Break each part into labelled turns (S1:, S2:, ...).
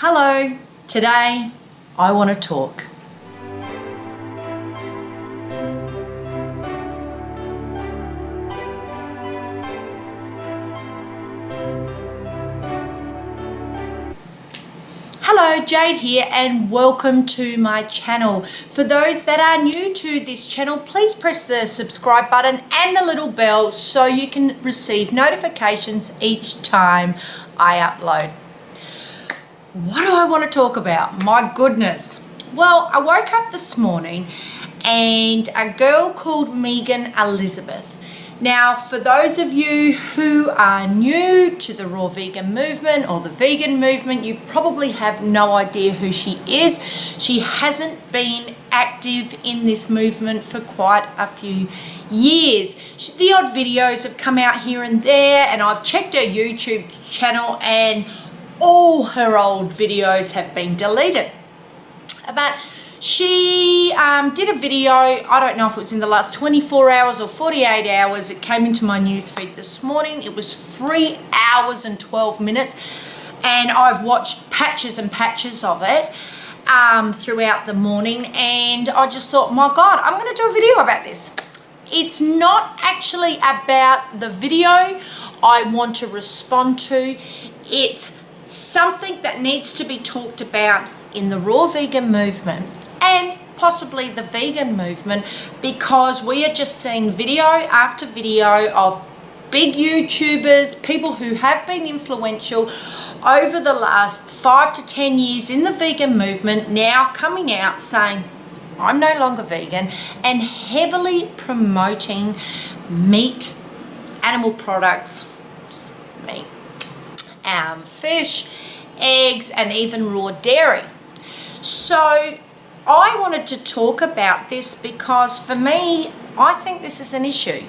S1: Hello, today I want to talk. Hello, Jade here and welcome to my channel. For those that are new to this channel, please press the subscribe button and the little bell so you can receive notifications each time I upload. What do I want to talk about? My goodness. Well, I woke up this morning and a girl called Megan Elizabeth. Now, for those of you who are new to the raw vegan movement or the vegan movement, you probably have no idea who she is. She hasn't been active in this movement for quite a few years. The odd videos have come out here and there, and I've checked her YouTube channel and all her old videos have been deleted. But she did a video, I don't know if it was in the last 24 hours or 48 hours, it came into my newsfeed this morning. It was 3 hours and 12 minutes and I've watched patches and patches of it throughout the morning, and I just thought, my God, I'm going to do a video about this. It's not actually about the video I want to respond to. It's something that needs to be talked about in the raw vegan movement and possibly the vegan movement, because we are just seeing video after video of big YouTubers, people who have been influential over the last 5 to 10 years in the vegan movement, now coming out saying, I'm no longer vegan, and heavily promoting meat, animal products, meat, fish, eggs, and even raw dairy. So I wanted to talk about this because for me, I think this is an issue.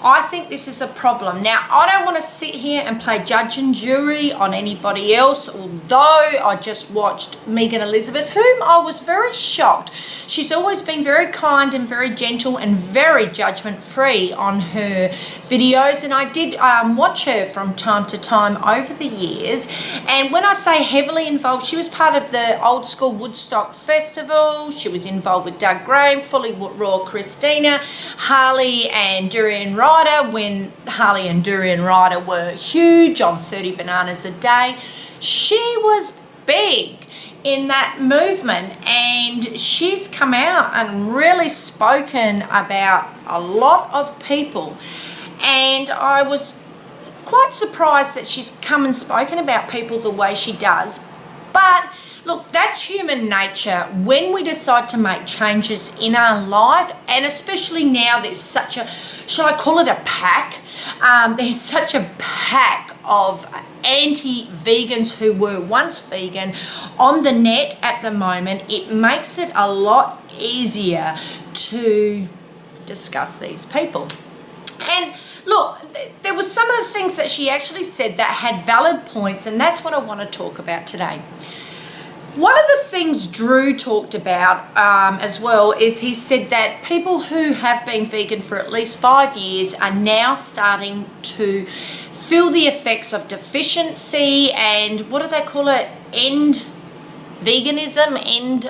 S1: I think this is a problem. Now, I don't want to sit here and play judge and jury on anybody else, although I just watched Megan Elizabeth, whom I was very shocked. She's always been very kind and very gentle and very judgment-free on her videos, and I did watch her from time to time over the years. And when I say heavily involved, she was part of the old school Woodstock Festival. She was involved with Doug Graham, Fully Raw Christina, Harley and Durian Rider, when Harley and Durian Rider were huge on 30 bananas a day. She was big in that movement, and she's come out and really spoken about a lot of people, and I was quite surprised that she's come and spoken about people the way she does. But look, that's human nature. When we decide to make changes in our life, and especially now there's such a, shall I call it a pack? There's such a pack of anti-vegans who were once vegan on the net at the moment. It makes it a lot easier to discuss these people. And look, there were some of the things that she actually said that had valid points, and that's what I want to talk about today. One of the things Drew talked about as well is he said that people who have been vegan for at least 5 years are now starting to feel the effects of deficiency and, what do they call it, end veganism,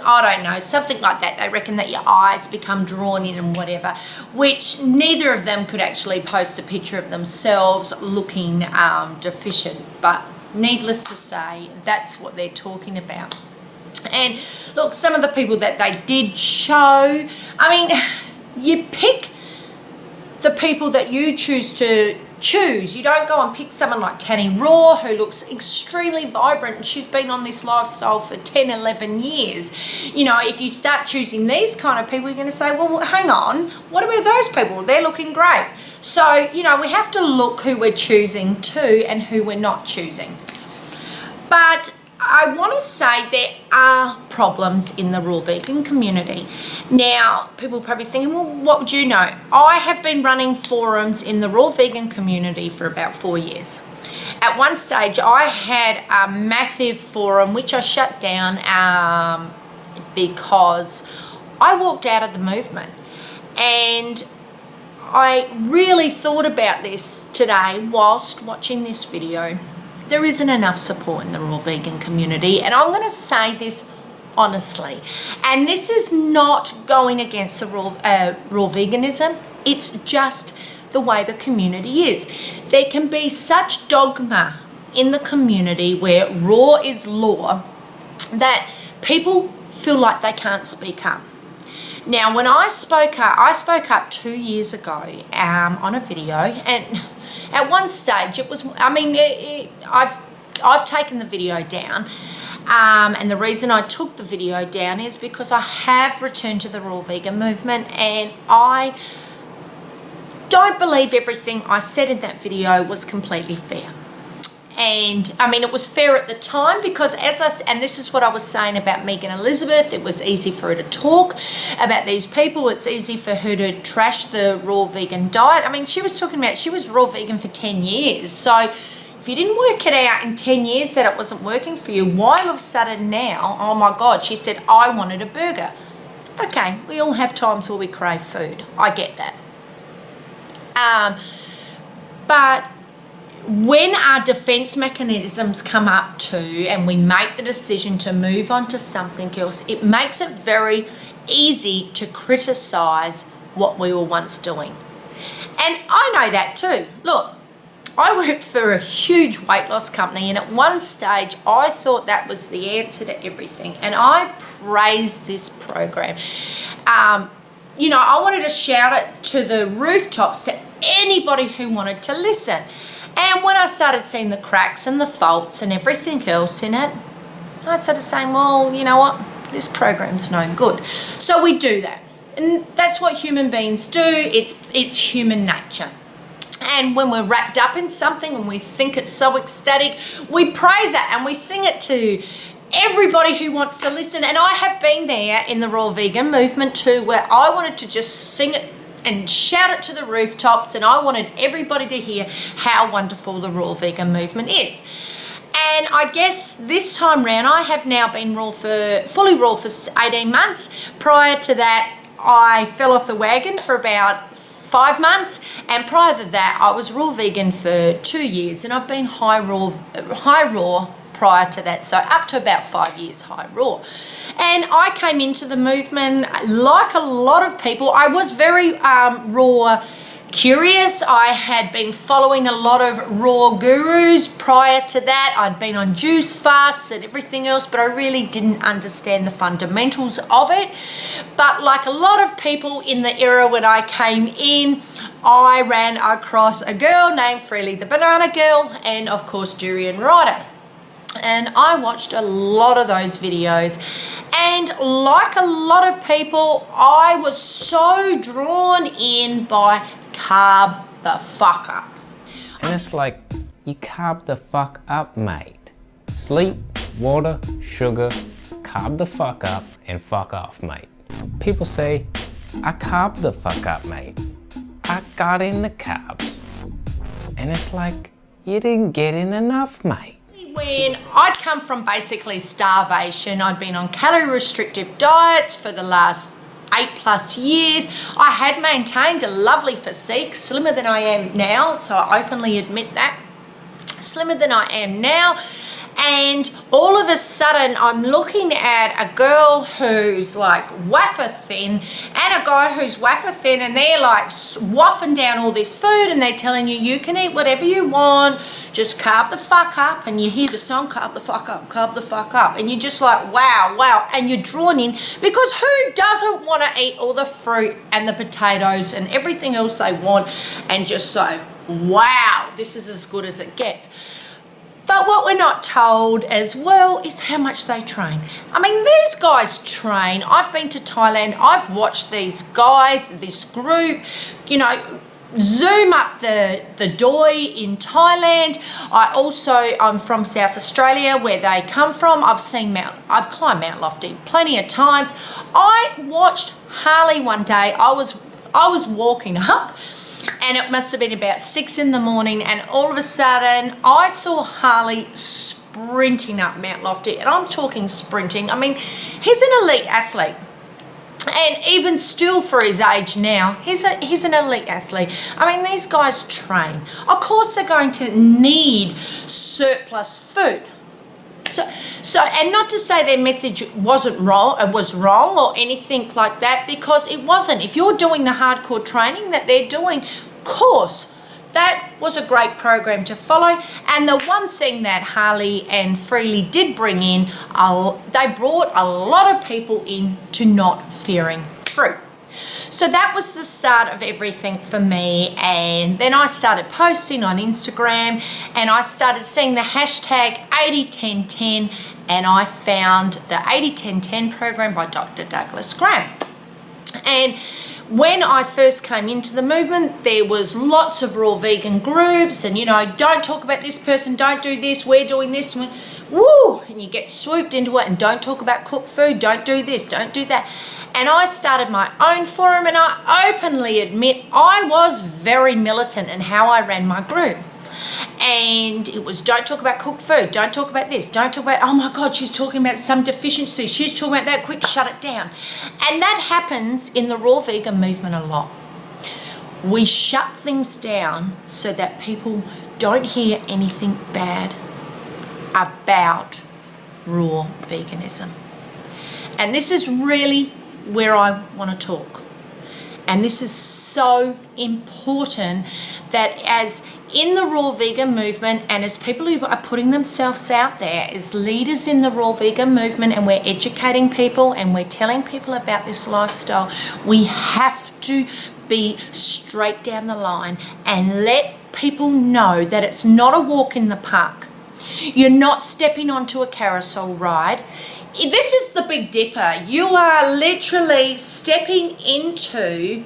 S1: I don't know, something like that. They reckon that your eyes become drawn in and whatever, which neither of them could actually post a picture of themselves looking deficient, but needless to say, that's what they're talking about. And look, some of the people that they did show, I mean, you pick the people that you choose to choose. You don't go and pick someone like Tanny Raw, who looks extremely vibrant, and she's been on this lifestyle for 10, 11 years. You know, if you start choosing these kind of people, you're going to say, well, hang on, what about those people? They're looking great. So, you know, we have to look who we're choosing to and who we're not choosing. But I want to say there are problems in the raw vegan community. Now, people are probably thinking, well, what would you know? I have been running forums in the raw vegan community for about 4 years. At one stage, I had a massive forum which I shut down because I walked out of the movement. And I really thought about this today whilst watching this video. there isn't enough support in the raw vegan community, and I'm going to say this honestly, and this is not going against the raw veganism. It's just the way the community is. There can be such dogma in the community where raw is law that people feel like they can't speak up. Now, when I spoke up 2 years ago on a video, and at one stage it was, I've taken the video down, and the reason I took the video down is because I have returned to the raw vegan movement, and I don't believe everything I said in that video was completely fair. And it was fair at the time because and this is what I was saying about Megan Elizabeth, it was easy for her to talk about these people. It's easy for her to trash the raw vegan diet. She was talking about she was raw vegan for 10 years. So if you didn't work it out in 10 years that it wasn't working for you, why all of a sudden now, oh my God, she said, I wanted a burger. Okay, we all have times where we crave food. I get that. But when our defense mechanisms come up too, and we make the decision to move on to something else, it makes it very easy to criticize what we were once doing. And I know that too. Look, I worked for a huge weight loss company, and at one stage I thought that was the answer to everything, and I praised this program. I wanted to shout it to the rooftops to anybody who wanted to listen. And when I started seeing the cracks and the faults and everything else in it, I started saying, well, you know what? This program's no good. So we do that. And that's what human beings do. It's human nature. And when we're wrapped up in something and we think it's so ecstatic, we praise it and we sing it to everybody who wants to listen. And I have been there in the raw vegan movement too, where I wanted to just sing it and shout it to the rooftops, and I wanted everybody to hear how wonderful the raw vegan movement is. And I guess this time round, I have now been fully raw for 18 months. Prior to that, I fell off the wagon for about 5 months, and prior to that, I was raw vegan for 2 years, and I've been high raw prior to that, so up to about 5 years high raw. And I came into the movement like a lot of people. I was very raw curious. I had been following a lot of raw gurus prior to that. I'd been on juice fasts and everything else, but I really didn't understand the fundamentals of it. But like a lot of people in the era when I came in, I ran across a girl named Freely the Banana Girl, and of course Durian Rider. And I watched a lot of those videos, and like a lot of people, I was so drawn in by carb the fuck up.
S2: And it's like, you carb the fuck up, mate. Sleep, water, sugar, carb the fuck up and fuck off, mate. People say, I carb the fuck up, mate. I got in the carbs. And it's like, you didn't get in enough, mate.
S1: When I'd come from basically starvation, I'd been on calorie restrictive diets for the last 8+ years. I had maintained a lovely physique, slimmer than I am now, so I openly admit that. Slimmer than I am now. And all of a sudden I'm looking at a girl who's like wafer thin and a guy who's wafer thin, and they're like waffing down all this food, and they're telling you can eat whatever you want, just carb the fuck up. And you hear the song, carb the fuck up, and you're just like, wow, and you're drawn in, because who doesn't want to eat all the fruit and the potatoes and everything else they want and just say, wow, this is as good as it gets. But what we're not told as well is how much they train. I mean, these guys train. I've been to Thailand. I've watched these guys, this group, zoom up the doi in Thailand. I'm from South Australia, where they come from. I've climbed Mount Lofty plenty of times. I watched Harley one day. I was walking up, and it must have been about 6 in the morning, and all of a sudden I saw Harley sprinting up Mount Lofty, and I'm talking sprinting. I mean, he's an elite athlete. And even still for his age now, he's an elite athlete. I mean, these guys train. Of course they're going to need surplus food. So, and not to say their message wasn't wrong, it was wrong or anything like that, because it wasn't. If you're doing the hardcore training that they're doing, of course, that was a great program to follow. And the one thing that Harley and Freely did bring in, they brought a lot of people in to not fearing fruit. So that was the start of everything for me. And then I started posting on Instagram, and I started seeing the hashtag 801010, and I found the 801010 program by Dr. Douglas Graham. And when I first came into the movement, there was lots of raw vegan groups, and don't talk about this person, don't do this, we're doing this, woo, and you get swooped into it, and don't talk about cooked food, don't do this, don't do that. And I started my own forum, and I openly admit I was very militant in how I ran my group. And it was, don't talk about cooked food, don't talk about this, don't talk about, oh my God, she's talking about some deficiency, she's talking about that, quick, shut it down. And that happens in the raw vegan movement a lot. We shut things down so that people don't hear anything bad about raw veganism. And this is really where I want to talk. And this is so important, that as in the raw vegan movement, and as people who are putting themselves out there as leaders in the raw vegan movement, and we're educating people and we're telling people about this lifestyle, we have to be straight down the line and let people know that it's not a walk in the park. You're not stepping onto a carousel ride. This is the Big Dipper. You are literally stepping into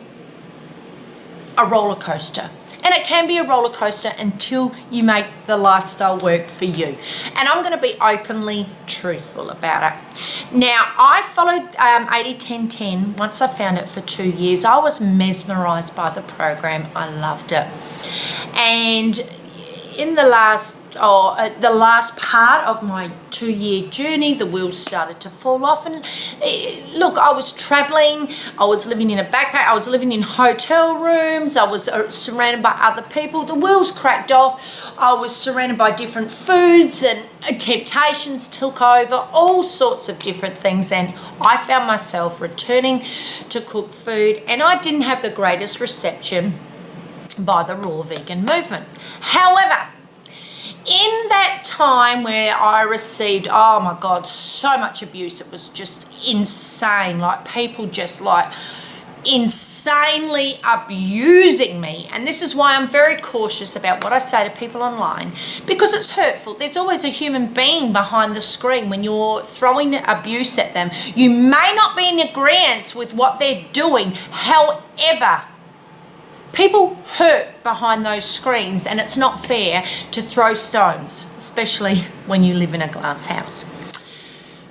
S1: a roller coaster. And it can be a roller coaster until you make the lifestyle work for you. And I'm going to be openly truthful about it. Now, I followed 801010 once I found it for 2 years. I was mesmerized by the program. I loved it. And in the last part of my 2-year journey, the wheels started to fall off. And look, I was traveling, I was living in a backpack, I was living in hotel rooms, I was surrounded by other people. The wheels cracked off. I was surrounded by different foods, and temptations took over, all sorts of different things, and I found myself returning to cooked food, and I didn't have the greatest reception by the raw vegan movement. However, in that time where I received, oh my God, so much abuse, it was just insane. Like, people just like insanely abusing me. And this is why I'm very cautious about what I say to people online, because it's hurtful. There's always a human being behind the screen when you're throwing abuse at them. You may not be in agreement with what they're doing. However, people hurt behind those screens, and it's not fair to throw stones, especially when you live in a glass house.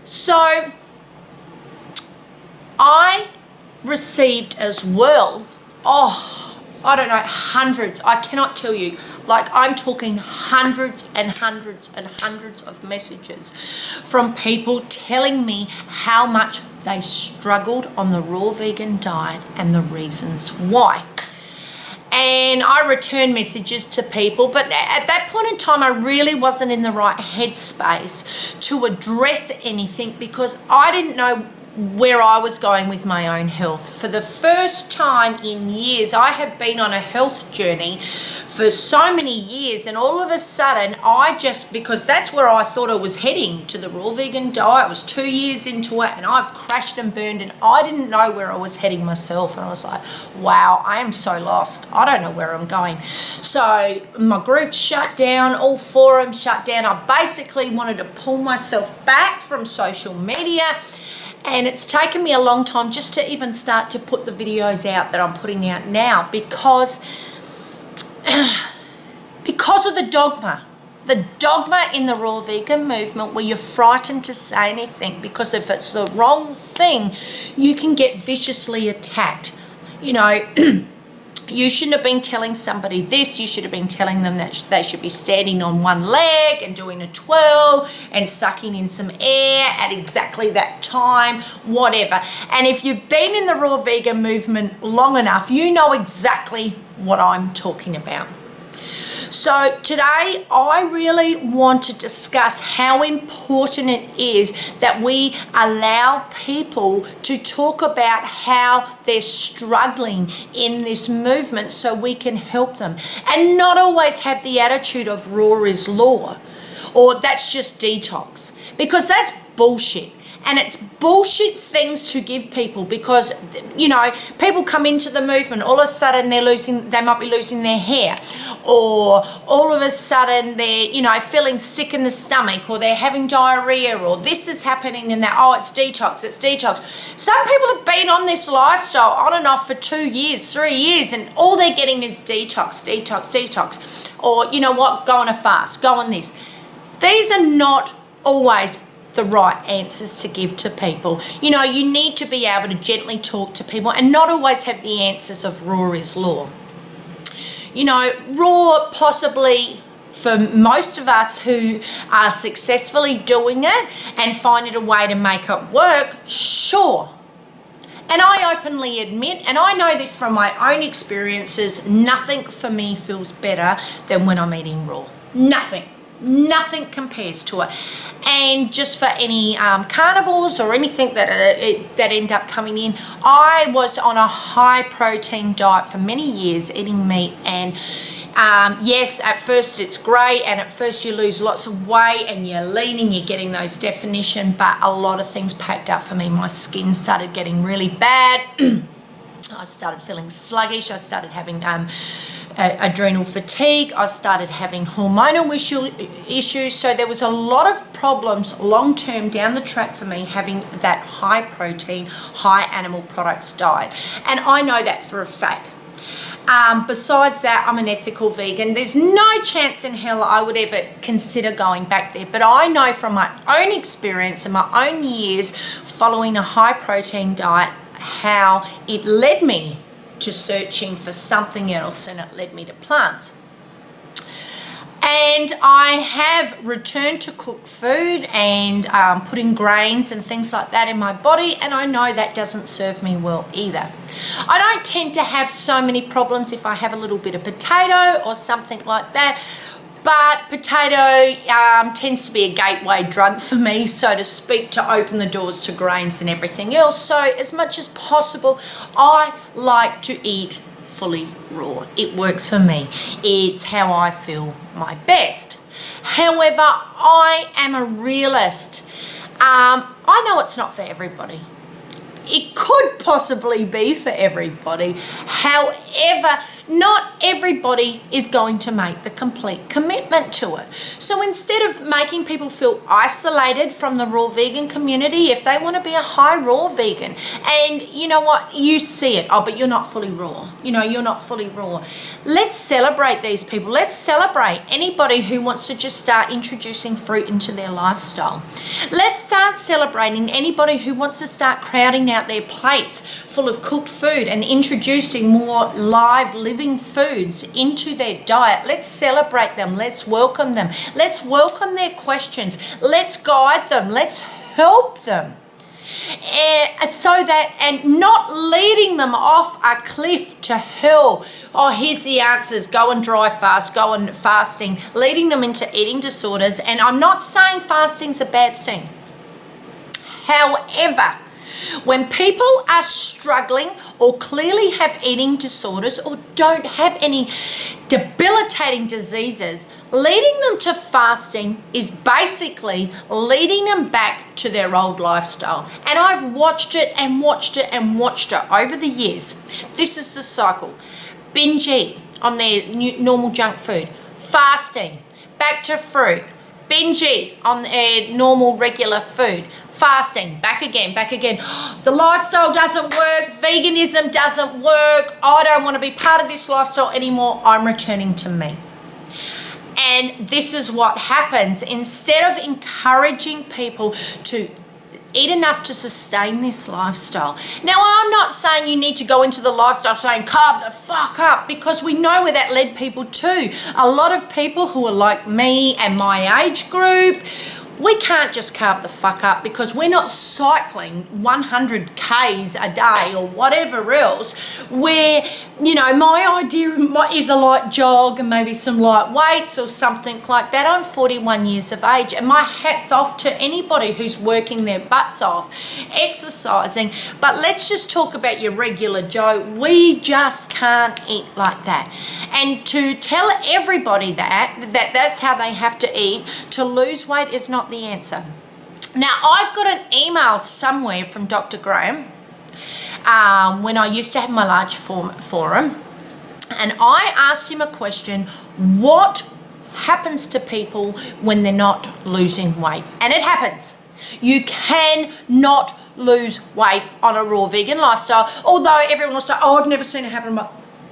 S1: So I received as well, I don't know, hundreds, I cannot tell you, like, I'm talking hundreds and hundreds and hundreds of messages from people telling me how much they struggled on the raw vegan diet and the reasons why. And I returned messages to people, but at that point in time, I really wasn't in the right headspace to address anything, because I didn't know where I was going with my own health. For the first time in years, I have been on a health journey for so many years, and all of a sudden, because that's where I thought I was heading, to the raw vegan diet. I was 2 years into it, and I've crashed and burned, and I didn't know where I was heading myself, and I was like, wow, I am so lost. I don't know where I'm going. So my group shut down, all forums shut down. I basically wanted to pull myself back from social media. And it's taken me a long time just to even start to put the videos out that I'm putting out now, because of the dogma. The dogma in the raw vegan movement, where you're frightened to say anything, because if it's the wrong thing, you can get viciously attacked. You shouldn't have been telling somebody this. You should have been telling them that they should be standing on one leg and doing a twirl and sucking in some air at exactly that time, whatever. And if you've been in the raw vegan movement long enough, you know exactly what I'm talking about. So today I really want to discuss how important it is that we allow people to talk about how they're struggling in this movement so we can help them, and not always have the attitude of raw is law or that's just detox, because that's bullshit. And it's bullshit things to give people, because, you know, people come into the movement, all of a sudden they might be losing their hair, or all of a sudden they're, you know, feeling sick in the stomach, or they're having diarrhea, or this is happening and that. Oh, it's detox, it's detox. Some people have been on this lifestyle on and off for 2 years, 3 years, and all they're getting is detox, detox, detox. Or, you know what, go on a fast, go on this. These are not always the right answers to give to people. You know, you need to be able to gently talk to people and not always have the answers of raw is law. You know, raw possibly for most of us who are successfully doing it and finding a way to make it work, sure. And I openly admit, and I know this from my own experiences, nothing for me feels better than when I'm eating raw. Nothing compares to it. And just for any carnivores or anything that end up coming in, I was on a high protein diet for many years, eating meat, and yes, at first it's great, and at first you lose lots of weight and you're lean and you're getting those definition, but a lot of things packed up for me. My skin started getting really bad. I started feeling sluggish. I started having adrenal fatigue. I started having hormonal issues. So there was a lot of problems long term down the track for me having that high protein, high animal products diet. And I know that for a fact. Besides that, I'm an ethical vegan. There's no chance in hell I would ever consider going back there. But I know from my own experience and my own years following a high protein diet how it led me to searching for something else, and it led me to plants. And I have returned to cooked food and putting grains and things like that in my body, and I know that doesn't serve me well either. I don't tend to have so many problems if I have a little bit of potato or something like that, but potato tends to be a gateway drug for me, so to speak, to open the doors to grains and everything else. So as much as possible, I like to eat fully raw. It works for me. It's how I feel my best. However, I am a realist. I know it's not for everybody. It could possibly be for everybody. However, not everybody is going to make the complete commitment to it. So instead of making people feel isolated from the raw vegan community, if they want to be a high raw vegan, and you know what, you see it, oh, but you're not fully raw. You know, you're not fully raw. Let's celebrate these people. Let's celebrate anybody who wants to just start introducing fruit into their lifestyle. Let's start celebrating anybody who wants to start crowding out their plates full of cooked food and introducing more live living foods into their diet. Let's celebrate them. Let's welcome them. Let's welcome their questions. Let's guide them. Let's help them. And not leading them off a cliff to hell. Oh, here's the answers. Go and dry fast. Go on fasting. Leading them into eating disorders. And I'm not saying fasting's a bad thing. However, when people are struggling or clearly have eating disorders or don't have any debilitating diseases, leading them to fasting is basically leading them back to their old lifestyle. And I've watched it and watched it and watched it over the years. This is the cycle. Binge eat on their normal junk food. Fasting. Back to fruit. Binge eat on their normal regular food. Fasting, back again. The lifestyle doesn't work. Veganism doesn't work. I don't want to be part of this lifestyle anymore. I'm returning to me. And this is what happens. Instead of encouraging people to eat enough to sustain this lifestyle. Now, I'm not saying you need to go into the lifestyle saying carb the fuck up, because we know where that led people to. A lot of people who are like me and my age group, we can't just carb the fuck up because we're not cycling 100 Ks a day or whatever else, where, you know, my idea is a light jog and maybe some light weights or something like that. I'm 41 years of age, and my hat's off to anybody who's working their butts off, exercising. But let's just talk about your regular Joe. We just can't eat like that. And to tell everybody that's how they have to eat to lose weight is not the answer. Now, I've got an email somewhere from Dr. Graham when I used to have my large forum, and I asked him a question: what happens to people when they're not losing weight? And it happens. You cannot lose weight on a raw vegan lifestyle, although everyone will say, oh, I've never seen it happen.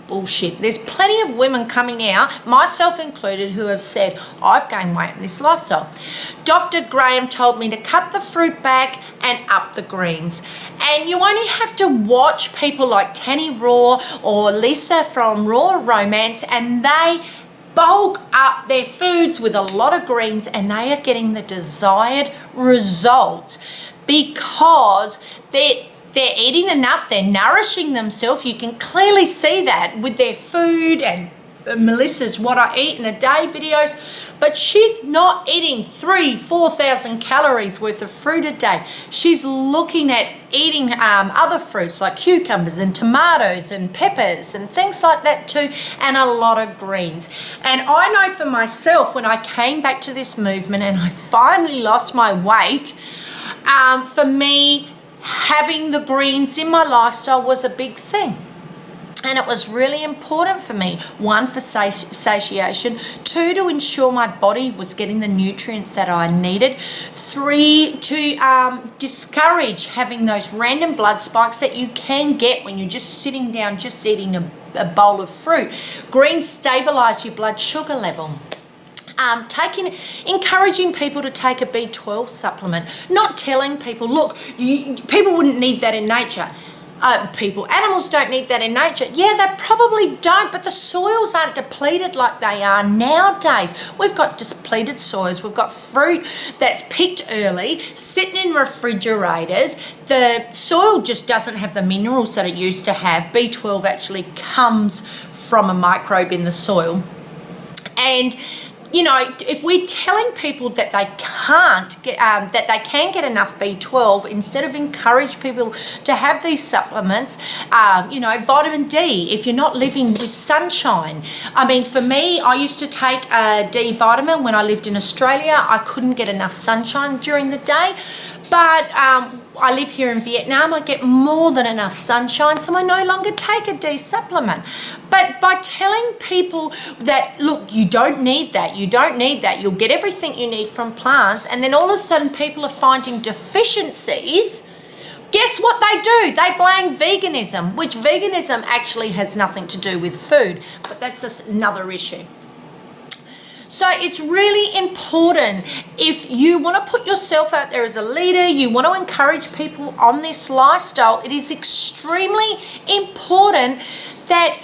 S1: Bullshit. There's plenty of women coming out, myself included, who have said, I've gained weight in this lifestyle. Dr. Graham told me to cut the fruit back and up the greens. And you only have to watch people like Tanny Raw or Lisa from Raw Romance, and they bulk up their foods with a lot of greens, and they are getting the desired results because they're eating enough, they're nourishing themselves. You can clearly see that with their food, and Melissa's What I Eat in a Day videos, but she's not eating 4,000 calories worth of fruit a day. She's looking at eating other fruits like cucumbers and tomatoes and peppers and things like that too, and a lot of greens. And I know for myself, when I came back to this movement and I finally lost my weight, for me, having the greens in my lifestyle was a big thing. And it was really important for me, 1, for satiation, 2, to ensure my body was getting the nutrients that I needed, 3, to discourage having those random blood spikes that you can get when you're just sitting down, just eating a bowl of fruit. Greens stabilize your blood sugar level. Encouraging people to take a B12 supplement, not telling people, look, people wouldn't need that in nature. Animals don't need that in nature. Yeah, they probably don't, but the soils aren't depleted like they are nowadays. We've got depleted soils. We've got fruit that's picked early, sitting in refrigerators. The soil just doesn't have the minerals that it used to have. B12 actually comes from a microbe in the soil. And you know, if we're telling people that they can't get, that they can get enough B12, instead of encourage people to have these supplements, you know, vitamin D, if you're not living with sunshine. I mean, for me, I used to take a D vitamin when I lived in Australia. I couldn't get enough sunshine during the day, but I live here in Vietnam, I get more than enough sunshine, so I no longer take a D supplement. But by telling people that, look, you don't need that, you'll get everything you need from plants, and then all of a sudden people are finding deficiencies, guess what they do? They blame veganism, which veganism actually has nothing to do with food, but that's just another issue. So it's really important, if you want to put yourself out there as a leader, you want to encourage people on this lifestyle, it is extremely important that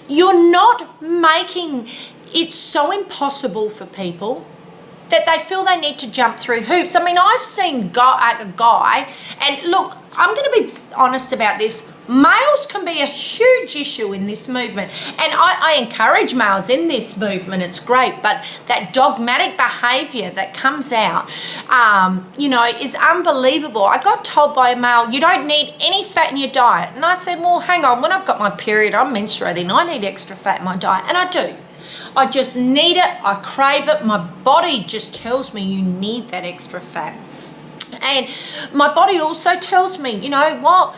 S1: you're not making it so impossible for people that they feel they need to jump through hoops. I mean, I've seen a guy, and look, I'm going to be honest about this. Males can be a huge issue in this movement, and I encourage males in this movement. It's great, but that dogmatic behavior that comes out, you know, is unbelievable. I got told by a male, you don't need any fat in your diet. And I said, well, hang on, when I've got my period, I'm menstruating, I need extra fat in my diet, and I do. I just need it, I crave it, my body just tells me you need that extra fat. And my body also tells me, you know what,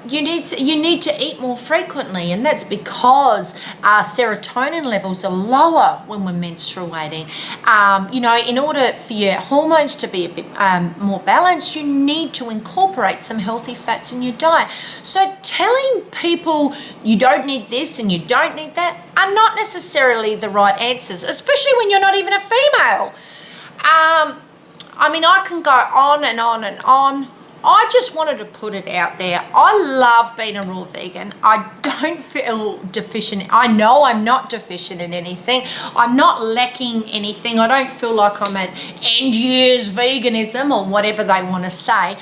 S1: you need to eat more frequently, and that's because our serotonin levels are lower when we're menstruating. You know, in order for your hormones to be a bit more balanced, you need to incorporate some healthy fats in your diet. So telling people you don't need this and you don't need that are not necessarily the right answers, especially when you're not even a female. I mean, I can go on and on and on. I just wanted to put it out there. I love being a raw vegan. I don't feel deficient. I know I'm not deficient in anything. I'm not lacking anything. I don't feel like I'm at end years veganism or whatever they want to say.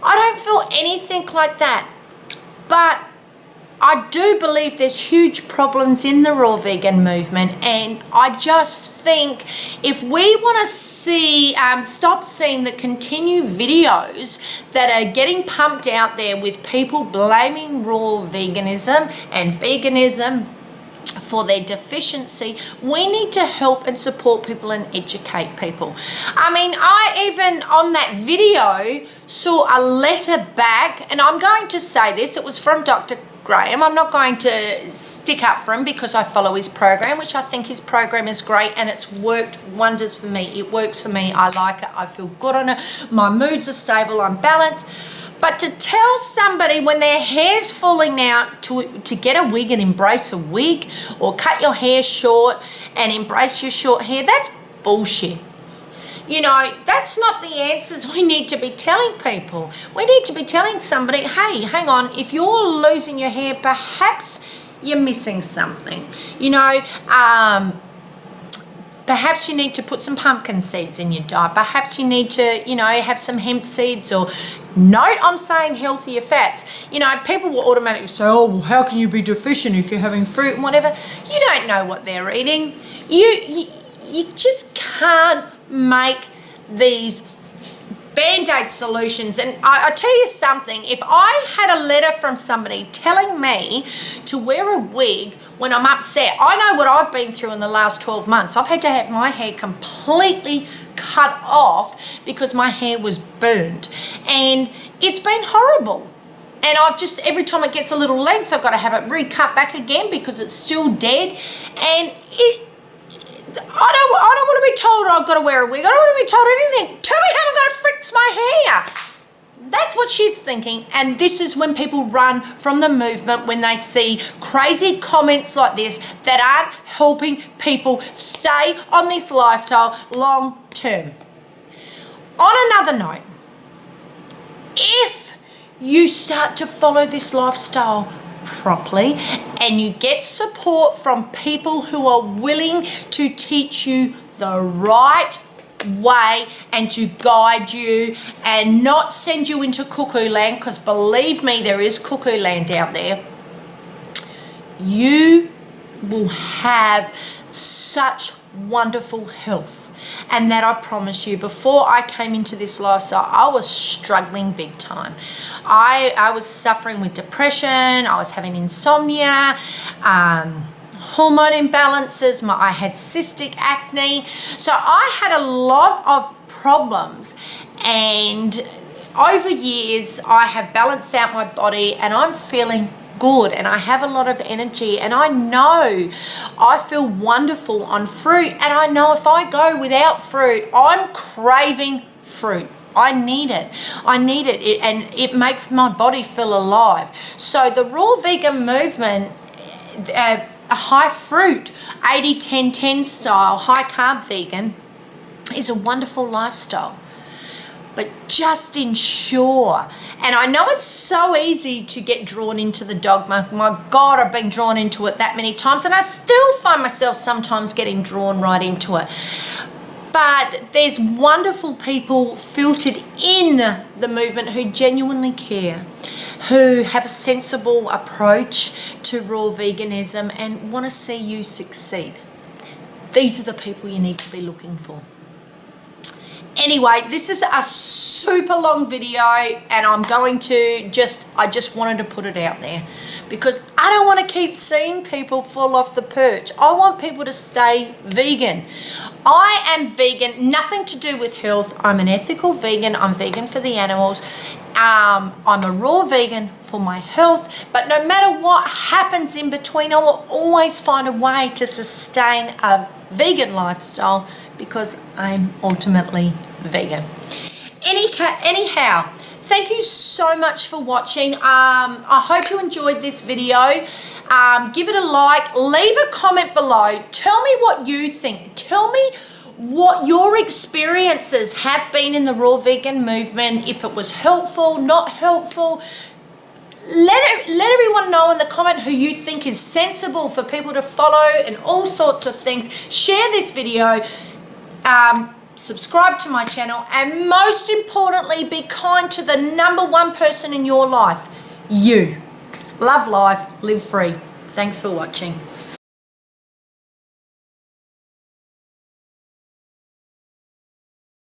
S1: I don't feel anything like that. But I do believe there's huge problems in the raw vegan movement, and I just think if we want to see, stop seeing the continued videos that are getting pumped out there with people blaming raw veganism and veganism for their deficiency, we need to help and support people and educate people. I mean, I even on that video saw a letter back, and I'm going to say this, it was from Dr. Graham. I'm not going to stick up for him because I follow his program, which I think his program is great and it's worked wonders for me. It works for me. I like it. I feel good on it. My moods are stable. I'm balanced. But to tell somebody when their hair's falling out to get a wig and embrace a wig, or cut your hair short and embrace your short hair, that's bullshit. You know, that's not the answers we need to be telling people. We need to be telling somebody, hey, hang on, if you're losing your hair, perhaps you're missing something. You know, perhaps you need to put some pumpkin seeds in your diet. Perhaps you need to, you know, have some hemp seeds, or note I'm saying healthier fats. You know, people will automatically say, oh, well, how can you be deficient if you're having fruit and whatever? You don't know what they're eating. You just can't make these Band-Aid solutions. And I tell you something, if I had a letter from somebody telling me to wear a wig when I'm upset, I know what I've been through in the last 12 months. I've had to have my hair completely cut off because my hair was burned, and it's been horrible. And I've just, every time it gets a little length, I've got to have it recut back again because it's still dead. And I don't want to be told I've got to wear a wig. I don't want to be told anything. Tell me how I'm going to fix my hair. That's what she's thinking. And this is when people run from the movement, when they see crazy comments like this that aren't helping people stay on this lifestyle long term. On another note, if you start to follow this lifestyle properly and you get support from people who are willing to teach you the right way and to guide you and not send you into cuckoo land, because believe me, there is cuckoo land out there, you will have such wonderful health. And that I promise you, before I came into this lifestyle, I was struggling big time. I was suffering with depression, I was having insomnia, hormone imbalances, I had cystic acne. So I had a lot of problems, and over years I have balanced out my body and I'm feeling good, and I have a lot of energy, and I know I feel wonderful on fruit, and I know if I go without fruit, I'm craving fruit. I need it, and it makes my body feel alive. So the raw vegan movement, a high fruit, 80-10-10 style, high carb vegan, is a wonderful lifestyle. But just ensure, and I know it's so easy to get drawn into the dogma. My God, I've been drawn into it that many times, and I still find myself sometimes getting drawn right into it. But there's wonderful people filtered in the movement who genuinely care, who have a sensible approach to raw veganism and want to see you succeed. These are the people you need to be looking for. Anyway, this is a super long video, and I'm going to I just wanted to put it out there because I don't want to keep seeing people fall off the perch. I want people to stay vegan. I am vegan, nothing to do with health. I'm an ethical vegan. I'm vegan for the animals. I'm a raw vegan for my health, but no matter what happens in between, I will always find a way to sustain a vegan lifestyle because I'm ultimately vegan. Anyhow, thank you so much for watching. I hope you enjoyed this video. Give it a like, leave a comment below. Tell me what you think. Tell me what your experiences have been in the raw vegan movement, if it was helpful, not helpful. Let everyone know in the comment who you think is sensible for people to follow and all sorts of things. Share this video, subscribe to my channel, and most importantly, be kind to the number one person in your life, you. Love life, live free. Thanks for watching.